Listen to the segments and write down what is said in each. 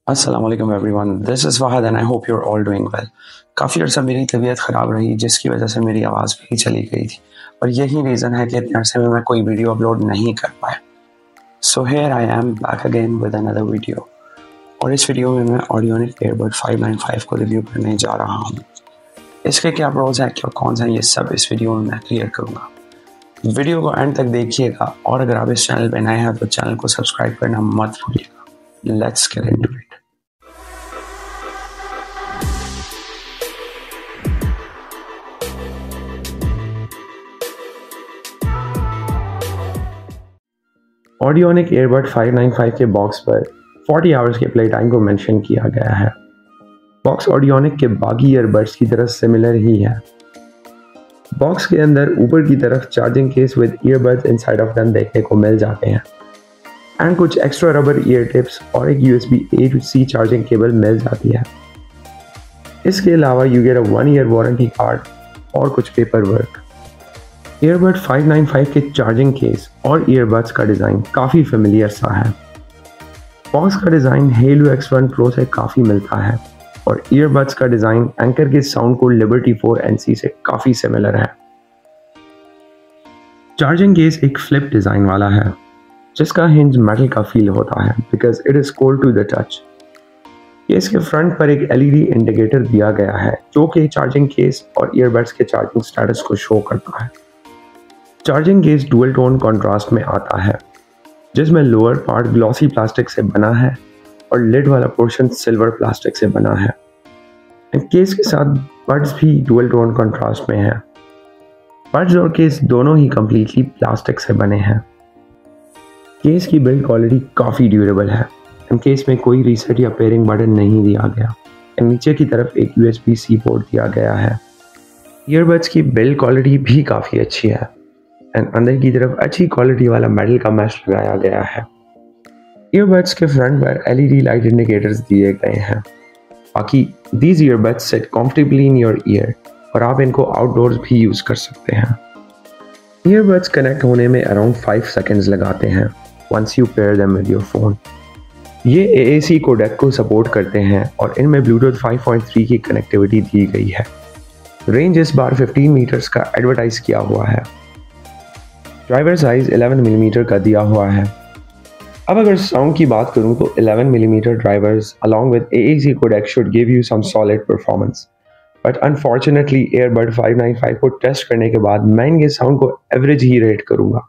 अस्सलाम वालेकुम everyone, this is Wahid and I hope you are all doing well. काफ़ी अर्सा मेरी तबीयत ख़राब रही जिसकी वजह से मेरी आवाज़ भी चली गई थी और यही रीज़न है कि इतने अरसे में मैं कोई वीडियो अपलोड नहीं कर पाया। So here I am back again with another video और इस वीडियो में मैं ऑडियोनिक एयरबड 595 को रिव्यू करने जा रहा हूँ। इसके क्या प्रोज हैं, क्या कौन सा, ये सब इस वीडियो में मैं क्लियर करूँगा। वीडियो को एंड तक देखिएगा और अगर आप इस चैनल पर नए हैं तो चैनल को सब्सक्राइब करना मत भूलिएगा। Let's get into it. Audionic earbud 595 के बॉक्स पर 40 आवर्स के प्ले टाइम को मेंशन किया गया है। बॉक्स ऑडियोनिक के बाकी ईयरबड्स की तरह सिमिलर ही है। बॉक्स के अंदर ऊपर की तरफ charging case with earbuds inside of them देखने को मिल जाते हैं एंड कुछ एक्स्ट्रा रबर ईयर टिप्स और एक USB A to C charging cable मिल जाती है। इसके अलावा you get a 1 year warranty card और कुछ पेपर वर्क। एयरबड 595 के चार्जिंग केस और ईयरबड्स का डिज़ाइन काफ़ी फेमिलियर सा है। बॉक्स का डिज़ाइन हेलो X1 Pro से काफ़ी मिलता है और ईयरबड्स का डिज़ाइन एंकर के साउंड को लिबर्टी 4 NC से काफ़ी सिमिलर है। चार्जिंग केस एक फ्लिप डिज़ाइन वाला है जिसका हिंज मेटल का फील होता है because it is cold to the touch. Case के फ्रंट पर एक LED इंडिकेटर दिया गया है जो कि चार्जिंग केस और ईयरबड्स के चार्जिंग स्टेटस को शो करता है। Charging case dual tone contrast में आता है जिसमें लोअर पार्ट ग्लॉसी प्लास्टिक से बना है और लिड वाला पोर्शन सिल्वर प्लास्टिक से बना है। केस के साथ बड्स भी डुअल टोन कॉन्ट्रास्ट में है। बड्स और केस दोनों ही कम्प्लीटली प्लास्टिक से बने हैं। केस की बिल्ड क्वालिटी काफ़ी ड्यूरेबल है। केस में कोई रीसेट या पेयरिंग बटन नहीं दिया गया। नीचे की तरफ एक USB-C पोर्ट दिया गया है। ईयरबड्स की बिल्ड क्वालिटी भी काफ़ी अच्छी है एंड अंदर की तरफ अच्छी क्वालिटी वाला मेटल का मैश लगाया गया है। ईयरबड्स के फ्रंट पर LED लाइट इंडिकेटर्स दिए गए हैं। बाकी these earbuds seat comfortably in your year और आप इनको आउटडोर्स भी यूज़ कर सकते हैं। ईयरबड्स कनेक्ट होने में अराउंड 5 सेकेंड्स लगाते हैं once you pair them with your phone. ये AAC कोडेक को सपोर्ट करते हैं और इनमें ब्लूटूथ 5.3 की कनेक्टिविटी दी गई है। रेंज इस बार 15 मीटर्स का एडवर्टाइज किया हुआ है। ड्राइवर साइज 11 मिलीमीटर का दिया हुआ है। अब अगर साउंड की बात करूं तो 11 millimetre drivers along with AAC codec should give you some solid performance, but unfortunately airbud 595 को टेस्ट करने के बाद मैं इनके साउंड को एवरेज ही रेट करूंगा।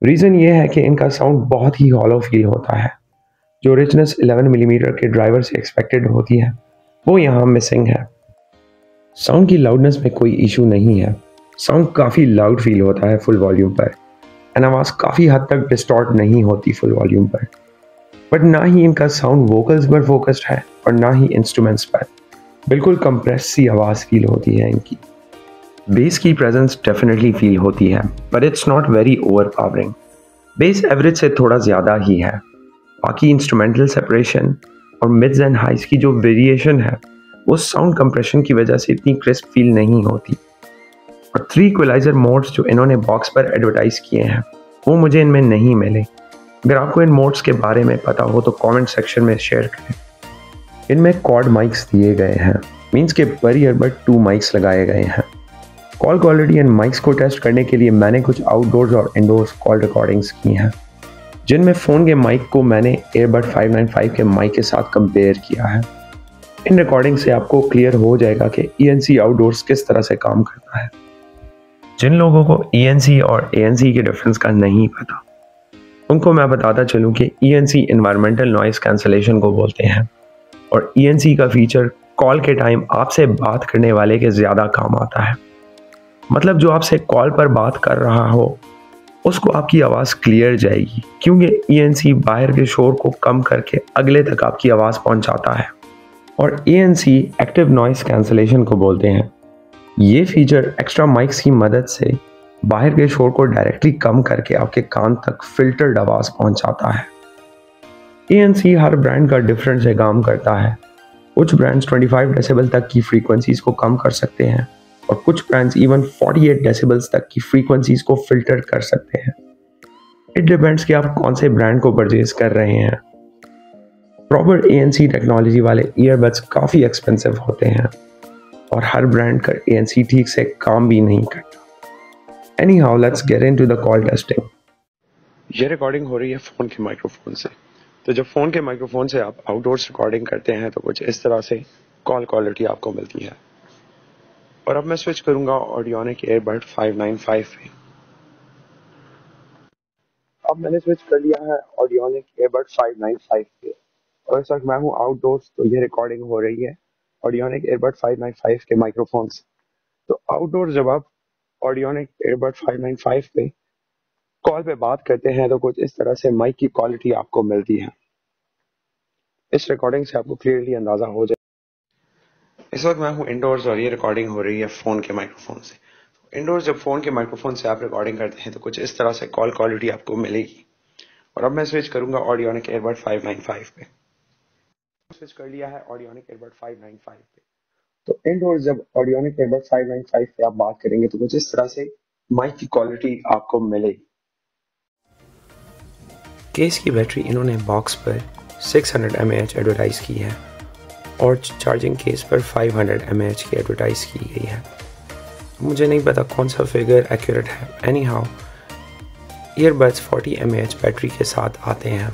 रीज़न ये है कि इनका साउंड बहुत ही हॉलो फील होता है। जो रिचनेस 11 मिलीमीटर के ड्राइवर से एक्सपेक्टेड होती है वो यहाँ मिसिंग है। साउंड की लाउडनेस में कोई इशू नहीं है। साउंड काफ़ी लाउड फील होता है फुल वॉल्यूम पर एंड आवाज़ काफ़ी हद तक डिस्टॉर्ट नहीं होती फुल वॉल्यूम पर, बट ना ही इनका साउंड वोकल्स पर फोकस्ड है और ना ही इंस्ट्रूमेंट्स पर। बिल्कुल कंप्रेस सी आवाज़ फील होती है इनकी। बेस की प्रेजेंस डेफिनेटली फील होती है but it's not very over powering. Base average से थोड़ा ज़्यादा ही है। बाकी इंस्ट्रूमेंटल सेपरेशन और मिड्स एंड हाइज की जो वेरिएशन है वो साउंड कंप्रेशन की वजह से इतनी क्रिस्प फील नहीं होती। और 3 इक्वलाइजर मोड्स जो इन्होंने बॉक्स पर एडवर्टाइज किए हैं वो मुझे इनमें नहीं मिले। अगर आपको इन मोड्स के बारे में पता हो तो कमेंट सेक्शन में शेयर करें। इनमें क्वाड माइक्स दिए गए हैं, मींस के पर ईयरबड 2 माइक्स लगाए गए हैं। कॉल क्वालिटी एंड माइक्स को टेस्ट करने के लिए मैंने कुछ आउटडोर्स और इंडोर्स कॉल रिकॉर्डिंग्स की हैं जिनमें फ़ोन के माइक को मैंने एयरबड 595 के माइक के साथ कंपेयर किया है। इन रिकॉर्डिंग से आपको क्लियर हो जाएगा कि ENC आउटडोर्स किस तरह से काम करता है। जिन लोगों को ENC और ANC के डिफरेंस का नहीं पता उनको मैं बताता चलूँ कि ENC इन्वायरमेंटल नॉइस कैंसलेशन को बोलते हैं और ENC का फीचर कॉल के टाइम आपसे बात करने वाले के ज़्यादा काम आता है। मतलब जो आपसे कॉल पर बात कर रहा हो उसको आपकी आवाज़ क्लियर जाएगी क्योंकि ENC बाहर के शोर को कम करके अगले तक आपकी आवाज़ पहुंचाता है। और ANC एक्टिव नॉइस कैंसलेशन को बोलते हैं। ये फीचर एक्स्ट्रा माइक्स की मदद से बाहर के शोर को डायरेक्टली कम करके आपके कान तक फिल्टर्ड आवाज़ पहुंचाता है। ANC हर ब्रांड का डिफरेंट से काम करता है। कुछ ब्रांड्स 25 डेसिबल तक की फ्रीक्वेंसीज को कम कर सकते हैं और कुछ ब्रांड्स इवन 48 डेसिबल्स तक की फ्रीक्वेंसीज को फिल्टर कर सकते हैं। इट डिपेंड्स कि आप कौन से ब्रांड को परचेज कर रहे हैं। प्रॉपर ANC टेक्नोलॉजी वाले ईयरबड्स काफ़ी एक्सपेंसिव होते हैं और हर ब्रांड का ANC ठीक से काम भी नहीं करता। Anyhow, let's get into the call testing। ये रिकॉर्डिंग हो रही है फ़ोन के माइक्रोफोन से। तो जब फ़ोन के माइक्रोफोन से आप आउटडोर्स रिकॉर्डिंग करते हैं तो कुछ इस तरह से कॉल क्वालिटी आपको मिलती है। और अब मैं स्विच करूंगा ऑडियोनिक एयरबड 595 पे। अब मैंने स्विच कर लिया है ऑडियोनिक एयरबड 595 पे और इस वक्त मैं हूँ आउटडोर्स, तो ये रिकॉर्डिंग हो रही है ऑडियोनिक एयरबड 595 के माइक्रोफोन से। तो आउटडोर्स जब आप ऑडियोनिक एयरबड 595 पे कॉल पे बात करते हैं तो कुछ इस तरह से माइक की क्वालिटी आपको मिलती है। इस रिकॉर्डिंग से आपको क्लियरली अंदाजा हो जाए। इस वक्त मैं हूँ इंडोर्स और ये रिकॉर्डिंग हो रही है फ़ोन के माइक्रोफोन से। इंडोर्स जब फ़ोन के माइक्रोफोन से आप रिकॉर्डिंग करते हैं तो कुछ इस तरह से कॉल क्वालिटी आपको मिलेगी। और अब मैं स्विच करूंगा ऑडियोनिक एयरबड 595 पे। स्विच कर लिया है ऑडियोनिक एयरबड 595 पे। तो इंडोर्स जब ऑडियोनिक एयरबड 595 पे आप बात करेंगे तो कुछ इस तरह से माइक की क्वालिटी आपको मिलेगी। केस की बैटरी इन्होंने बॉक्स पर 600 mAh एडवर्टाइज की है और चार्जिंग केस पर 500 mAh की एडवर्टाइज की गई है। मुझे नहीं पता कौन सा फिगर एक्यूरेट है। एनीहाउ ईयरबड्स 40 mAh बैटरी के साथ आते हैं।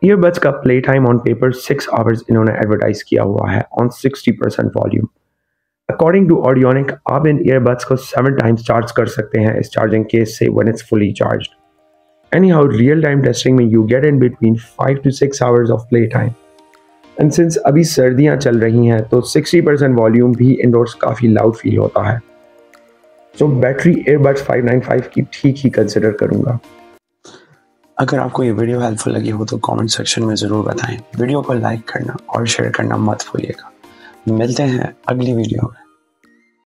ईयरबड्स का play time on paper 6 hours इन्होंने एडवर्टाइज किया हुआ है on 60% volume. According to Audionic आप इन ईयरबड्स को 7 टाइम्स चार्ज कर सकते हैं इस चार्जिंग केस से when it's fully charged. Anyhow, real-time testing में you get in between 5 to 6 hours of play time. And since अभी सर्दियाँ चल रही हैं तो 60% वॉल्यूम भी इंडोर्स काफ़ी लाउड फील होता है। तो बैटरी एयरबड्स 595 की ठीक ही कंसिडर करूँगा। अगर आपको ये वीडियो हेल्पफुल लगी हो तो कमेंट सेक्शन में ज़रूर बताएं। वीडियो को लाइक करना और शेयर करना मत भूलिएगा। मिलते हैं अगली वीडियो में।